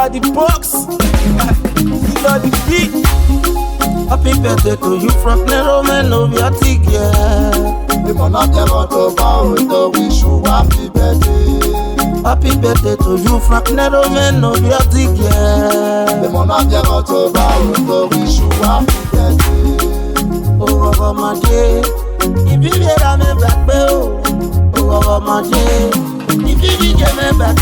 by the box. You know the beat. Happy birthday to you, Frank Nero, man of your ticket. We wanna get out of our to wish you happy birthday. Happy birthday to you, Frank Nero, man of your ticket. We wanna get out of our to wish you happy birthday. Oh, my dear, if you get a me back, oh, my dear, if you get me back,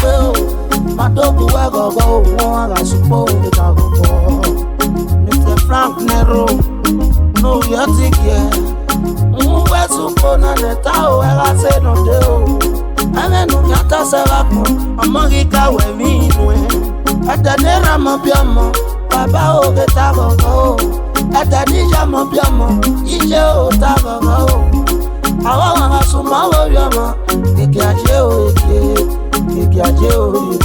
my dog will go, one, I suppose it will go. Mr. Frank Nero, no, your ticket. Mwe supona neta o ela se no de o. Ane no nyata se vapo, amangi ka we minwe. Ata nera mo biamo, baba o beta gogo. Ata dija mo biamo, ije o ta gogo. Awa wana suma wo biamo, kiki aje o eke, kiki aje o eke.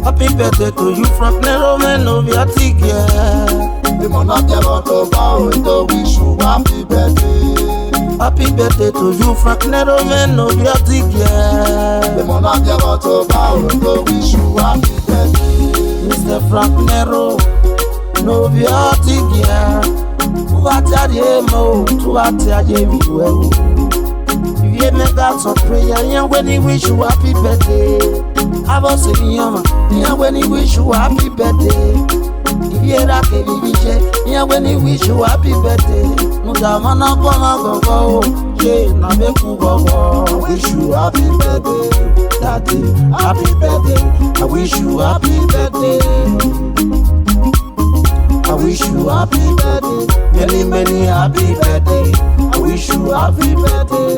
Happy birthday to you, Frank Nero, man of your ticket. We wanna get out of our to wish you happy birthday. Happy birthday to you, Frank Nero, man of your ticket. We wanna get out of our to wish you happy birthday. Mr. Frank Nero, no your ticket. Tu ati mo, tu ati mi well. If you make that some prayer, yeah, when he wish you happy birthday. I was saying, yeah, when he wish you happy birthday. Yera ke bibije, yeah, when he wish you happy birthday. Mudama na koma gogo, yeah, na beku gogo. I wish you happy birthday, Daddy, happy birthday. I wish you happy birthday. I wish you happy birthday. Many, many happy birthday. I wish you happy birthday.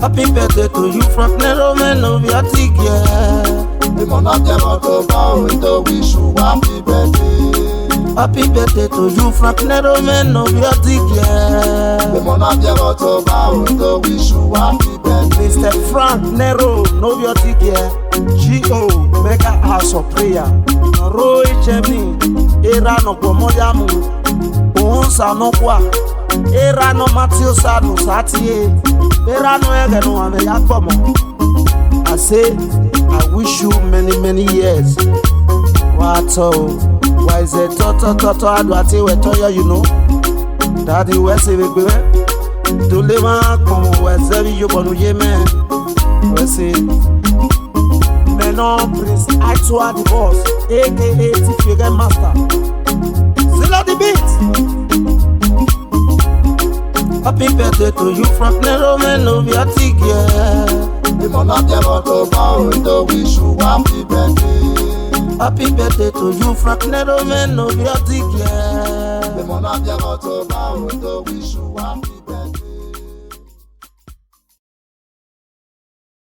Happy birthday to you, Frank Nero, man of your ticket. we wanna get out of our to wish you happy birthday. Happy birthday to you, Frank Nero, man of your ticket. We wanna get out of our to wish you happy birthday. Mr. Frank Nero, know your ticket. G.O. Mega House of Prayer. Roy Chemi, Era no Pomoyamu. Onsa no kwa. Era no Matthew Sanu Satie. Era no Egano Ame Yakomo. I say, I wish you many, many years. Wato, why is it toto adwati wetoya, you know? Daddy, where say we go? To live on, come where say you bonu yemen. Where say, Menon Prince, actual divorce, aka Tifigure Master. Still the beat. Happy birthday to you, Frank Nero, man of your ticket. We wanna get out of our to wish you happy birthday. Happy birthday to you, Frank Nero, man of your ticket. We wanna get out of our to wish you happy